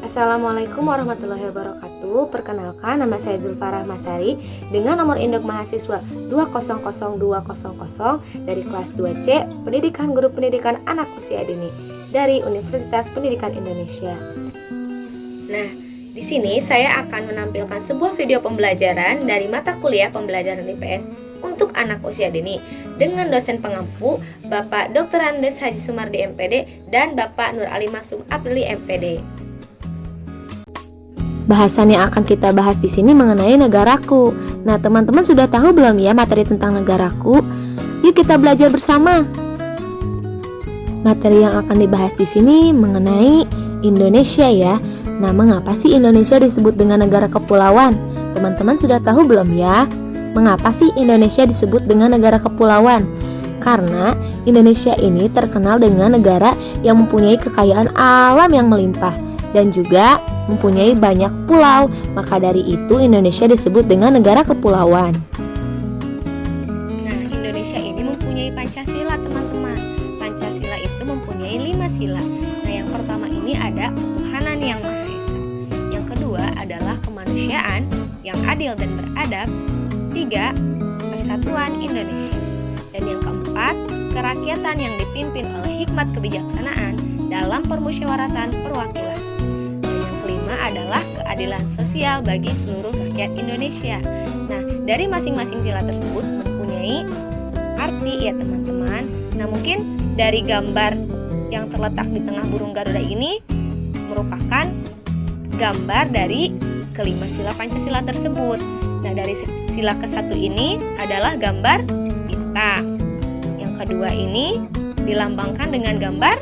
Assalamualaikum warahmatullahi wabarakatuh. Perkenalkan, nama saya Zulfarah Masari dengan nomor induk mahasiswa 200200 dari kelas 2C Pendidikan Guru Pendidikan Anak Usia Dini dari Universitas Pendidikan Indonesia. Nah, di sini saya akan menampilkan sebuah video pembelajaran dari mata kuliah pembelajaran IPS untuk anak usia dini dengan dosen pengampu Bapak Dr. Andes Haji Sumardi MPD dan Bapak Nur Ali Masum Aprili MPD. Bahasan yang akan kita bahas di sini mengenai negaraku. Nah, teman-teman sudah tahu belum ya materi tentang negaraku? Yuk kita belajar bersama. Materi yang akan dibahas di sini mengenai Indonesia ya. Nah, mengapa sih Indonesia disebut dengan negara kepulauan? Teman-teman sudah tahu belum ya? Mengapa sih Indonesia disebut dengan negara kepulauan? Karena Indonesia ini terkenal dengan negara yang mempunyai kekayaan alam yang melimpah dan juga mempunyai banyak pulau. Maka dari itu Indonesia disebut dengan negara kepulauan. Nah, Indonesia ini mempunyai Pancasila, teman-teman. Pancasila itu mempunyai 5 sila. Nah, yang pertama ini ada ketuhanan yang Maha Esa. Yang kedua adalah kemanusiaan yang adil dan beradab. 3. Persatuan Indonesia. Dan yang keempat, kerakyatan yang dipimpin oleh hikmat kebijaksanaan dalam permusyawaratan perwakilan. Dan yang kelima adalah keadilan sosial bagi seluruh rakyat Indonesia. Nah, dari masing-masing sila tersebut mempunyai arti ya teman-teman. Nah, mungkin dari gambar yang terletak di tengah burung Garuda ini merupakan gambar dari kelima sila Pancasila tersebut. Nah, dari sila ke-1 ini adalah gambar bintang. Yang kedua ini dilambangkan dengan gambar,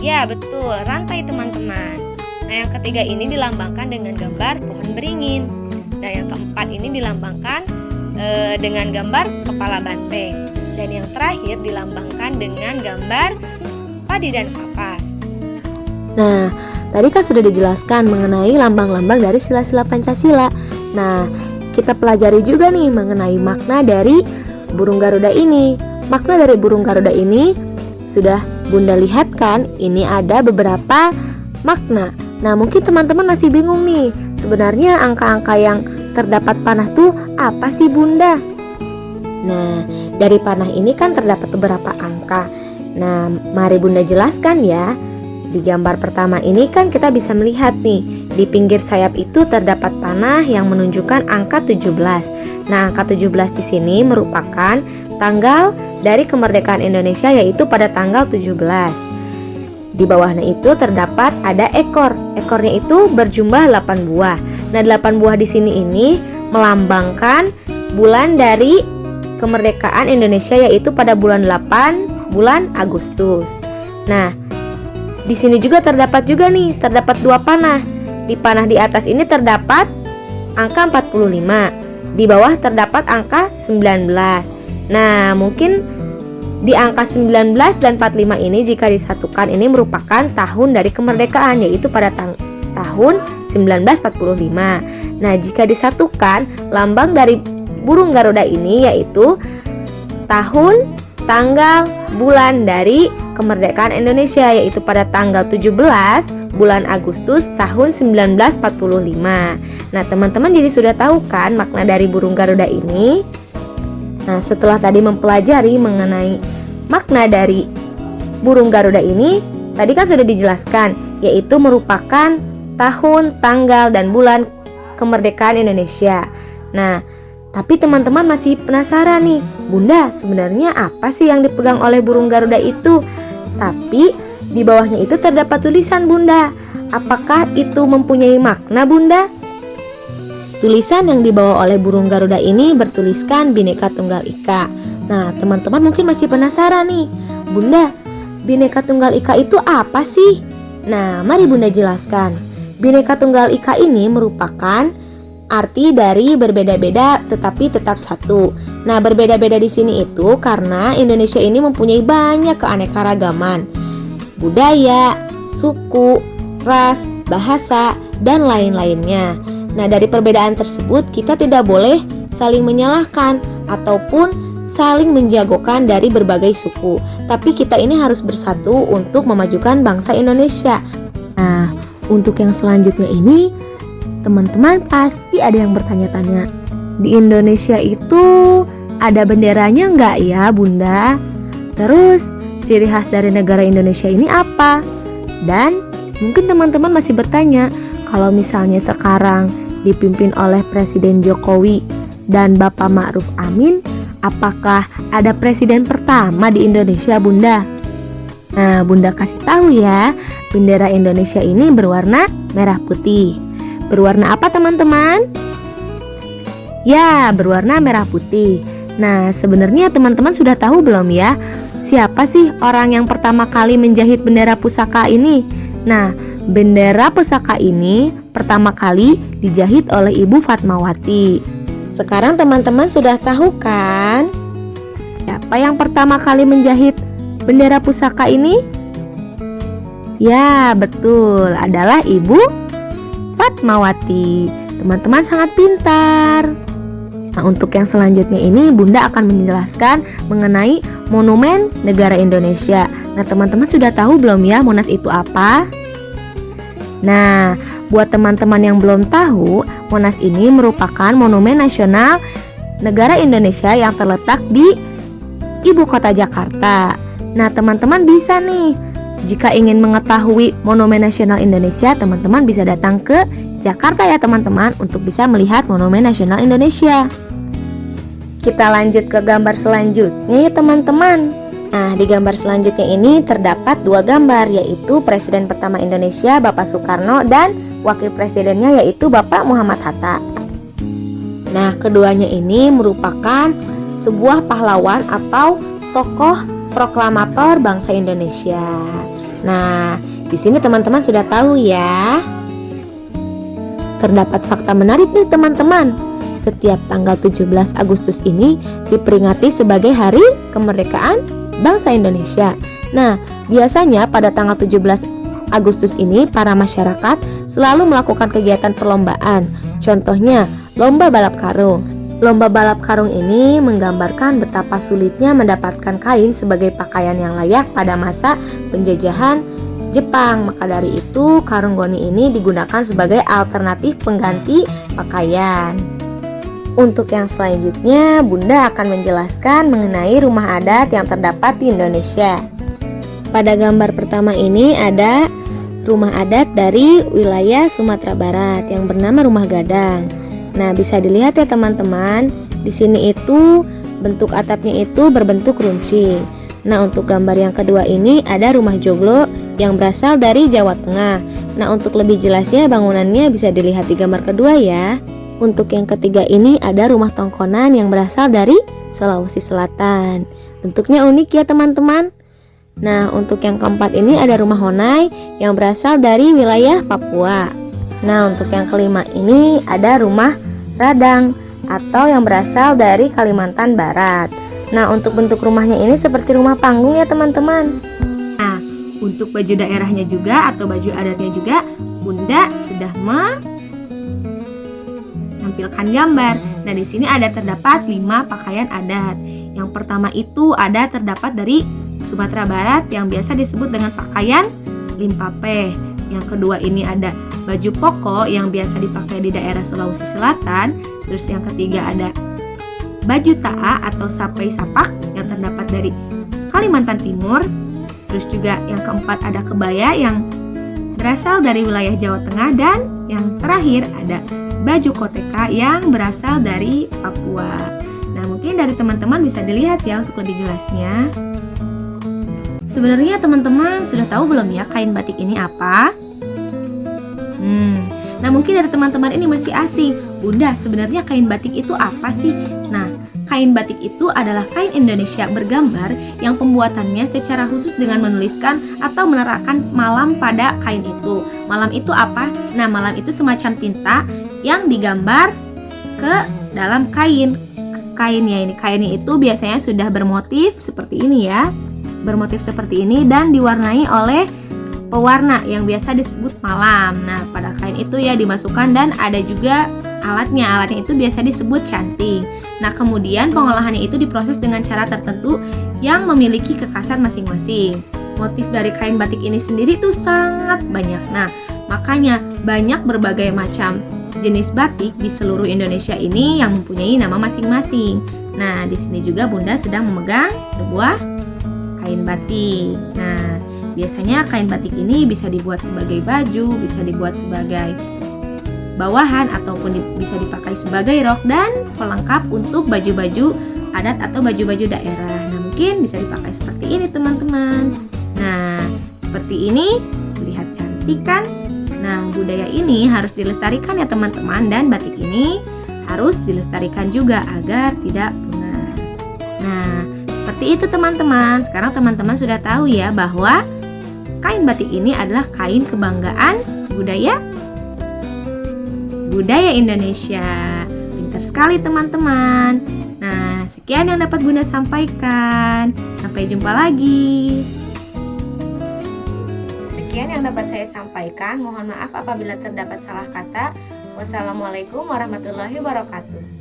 ya betul, rantai teman-teman. Nah, yang ketiga ini dilambangkan dengan gambar pohon beringin. Nah, yang keempat ini dilambangkan dengan gambar kepala banteng. Dan yang terakhir dilambangkan dengan gambar padi dan kapas. Nah, tadi kan sudah dijelaskan mengenai lambang-lambang dari sila-sila Pancasila. Nah, kita pelajari juga nih mengenai makna dari burung Garuda ini. Makna dari burung Garuda ini sudah Bunda lihat kan? Ini ada beberapa makna. Nah, mungkin teman-teman masih bingung nih. Sebenarnya angka-angka yang terdapat panah tuh apa sih Bunda? Nah, dari panah ini kan terdapat beberapa angka. Nah, mari Bunda jelaskan ya. Di gambar pertama ini kan kita bisa melihat nih, di pinggir sayap itu terdapat panah yang menunjukkan angka 17. Nah, angka 17 di sini merupakan tanggal dari kemerdekaan Indonesia, yaitu pada tanggal 17. Di bawahnya itu terdapat ada ekor. Ekornya itu berjumlah 8 buah. Nah, 8 buah di sini ini melambangkan bulan dari kemerdekaan Indonesia, yaitu pada bulan 8, bulan Agustus. Nah, di sini juga terdapat terdapat 2 panah. Di panah di atas ini terdapat angka 45. Di bawah terdapat angka 19. Nah, mungkin di angka 19 dan 45 ini jika disatukan ini merupakan tahun dari kemerdekaan, yaitu pada tahun 1945. Nah, jika disatukan lambang dari burung Garuda ini yaitu tahun, tanggal, bulan dari kemerdekaan Indonesia, yaitu pada tanggal 17 bulan Agustus tahun 1945. Nah, teman-teman jadi sudah tahu kan makna dari burung Garuda ini? Nah, setelah tadi mempelajari mengenai makna dari burung Garuda ini, tadi kan sudah dijelaskan, yaitu merupakan tahun, tanggal, dan bulan kemerdekaan Indonesia. Nah, tapi teman-teman masih penasaran nih, Bunda, sebenarnya apa sih yang dipegang oleh burung Garuda itu? Tapi di bawahnya itu terdapat tulisan Bunda. Apakah itu mempunyai makna Bunda? Tulisan yang dibawa oleh burung Garuda ini bertuliskan Bhinneka Tunggal Ika. Nah, teman-teman mungkin masih penasaran nih, Bunda, Bhinneka Tunggal Ika itu apa sih? Nah, mari Bunda jelaskan. Bhinneka Tunggal Ika ini merupakan arti dari berbeda-beda tetapi tetap satu. Nah, berbeda-beda di sini itu karena Indonesia ini mempunyai banyak keanekaragaman budaya, suku, ras, bahasa, dan lain-lainnya. Nah, dari perbedaan tersebut kita tidak boleh saling menyalahkan ataupun saling menjagokan dari berbagai suku. Tapi kita ini harus bersatu untuk memajukan bangsa Indonesia. Nah, Untuk yang selanjutnya ini, teman-teman pasti ada yang bertanya-tanya, di Indonesia itu ada benderanya nggak ya Bunda? Terus ciri khas dari negara Indonesia ini apa? Dan mungkin teman-teman masih bertanya, kalau misalnya sekarang dipimpin oleh Presiden Jokowi dan Bapak Ma'ruf Amin, apakah ada presiden pertama di Indonesia Bunda? Nah, Bunda kasih tahu ya, bendera Indonesia ini berwarna merah putih. Berwarna apa teman-teman? Ya, berwarna merah putih. Nah, sebenarnya teman-teman sudah tahu belum ya, siapa sih orang yang pertama kali menjahit bendera pusaka ini? Nah, bendera pusaka ini pertama kali dijahit oleh Ibu Fatmawati. Sekarang teman-teman sudah tahu kan? Siapa yang pertama kali menjahit bendera pusaka ini? Ya, betul, adalah Ibu Fatmawati. Teman-teman sangat pintar. Nah, untuk yang selanjutnya ini Bunda akan menjelaskan mengenai Monumen Negara Indonesia. Nah, teman-teman sudah tahu belum ya Monas itu apa? Nah, buat teman-teman yang belum tahu, Monas ini merupakan monumen nasional negara Indonesia yang terletak di Ibu Kota Jakarta. Nah, teman-teman bisa nih, jika ingin mengetahui Monumen Nasional Indonesia, teman-teman bisa datang ke Jakarta ya teman-teman untuk bisa melihat Monumen Nasional Indonesia. Kita lanjut ke gambar selanjutnya ya teman-teman. Nah, di gambar selanjutnya ini terdapat dua gambar, yaitu Presiden pertama Indonesia Bapak Soekarno dan Wakil Presidennya yaitu Bapak Muhammad Hatta. Nah, keduanya ini merupakan sebuah pahlawan atau tokoh proklamator bangsa Indonesia. Nah, di sini teman-teman sudah tahu ya. Terdapat fakta menarik nih teman-teman. Setiap tanggal 17 Agustus ini diperingati sebagai Hari Kemerdekaan Bangsa Indonesia. Nah, biasanya pada tanggal 17 Agustus ini para masyarakat selalu melakukan kegiatan perlombaan. Contohnya, lomba balap karung. Lomba balap karung ini menggambarkan betapa sulitnya mendapatkan kain sebagai pakaian yang layak pada masa penjajahan Jepang. Maka dari itu, karung goni ini digunakan sebagai alternatif pengganti pakaian. Untuk yang selanjutnya, Bunda akan menjelaskan mengenai rumah adat yang terdapat di Indonesia. Pada gambar pertama ini ada rumah adat dari wilayah Sumatera Barat yang bernama Rumah Gadang. Nah, bisa dilihat ya teman-teman, di sini itu bentuk atapnya itu berbentuk runcing. Nah, untuk gambar yang kedua ini ada rumah joglo yang berasal dari Jawa Tengah. Nah, untuk lebih jelasnya bangunannya bisa dilihat di gambar kedua ya. Untuk yang ketiga ini ada rumah tongkonan yang berasal dari Sulawesi Selatan. Bentuknya unik ya teman-teman. Nah, untuk yang keempat ini ada rumah honai yang berasal dari wilayah Papua. Nah, untuk yang kelima ini ada rumah radang atau yang berasal dari Kalimantan Barat. Nah, untuk bentuk rumahnya ini seperti rumah panggung ya teman-teman. Nah, untuk baju daerahnya juga atau baju adatnya juga Bunda sudah menampilkan gambar. Nah, di sini ada terdapat 5 pakaian adat. Yang pertama itu ada terdapat dari Sumatera Barat yang biasa disebut dengan pakaian limpape. Yang kedua ini ada baju poko yang biasa dipakai di daerah Sulawesi Selatan. Terus yang ketiga ada baju ta'a atau sapai sapak yang terdapat dari Kalimantan Timur. Terus juga yang keempat ada kebaya yang berasal dari wilayah Jawa Tengah. Dan yang terakhir ada baju koteka yang berasal dari Papua. Nah, mungkin dari teman-teman bisa dilihat ya untuk lebih jelasnya. Sebenarnya teman-teman sudah tahu belum ya kain batik ini apa? Nah, mungkin dari teman-teman ini masih asing. Bunda, sebenarnya kain batik itu apa sih? Nah, kain batik itu adalah kain Indonesia bergambar yang pembuatannya secara khusus dengan menuliskan atau menerapkan malam pada kain itu. Malam itu apa? Nah, malam itu semacam tinta yang digambar ke dalam kain. Kainnya itu biasanya sudah bermotif seperti ini ya. Bermotif seperti ini dan diwarnai oleh pewarna yang biasa disebut malam. Nah, pada kain itu ya dimasukkan dan ada juga alatnya. Alatnya itu biasa disebut canting. Nah, kemudian pengolahannya itu diproses dengan cara tertentu yang memiliki kekhasan masing-masing. Motif dari kain batik ini sendiri tuh sangat banyak. Nah, Makanya banyak berbagai macam jenis batik di seluruh Indonesia ini yang mempunyai nama masing-masing. Nah, di sini juga Bunda sedang memegang sebuah kain batik. Nah, biasanya kain batik ini bisa dibuat sebagai baju, bisa dibuat sebagai bawahan, ataupun bisa dipakai sebagai rok dan pelengkap untuk baju-baju adat atau baju-baju daerah. Nah, mungkin bisa dipakai seperti ini teman-teman. Nah, seperti ini, lihat cantik kan? Nah, budaya ini harus dilestarikan ya teman-teman, dan batik ini harus dilestarikan juga agar tidak punah. Nah, seperti itu teman-teman. Sekarang teman-teman sudah tahu ya bahwa kain batik ini adalah kain kebanggaan budaya Indonesia. Pintar sekali teman-teman. Nah, sekian yang dapat Bunda sampaikan. Sampai jumpa lagi. Sekian yang dapat saya sampaikan. Mohon maaf apabila terdapat salah kata. Wassalamualaikum warahmatullahi wabarakatuh.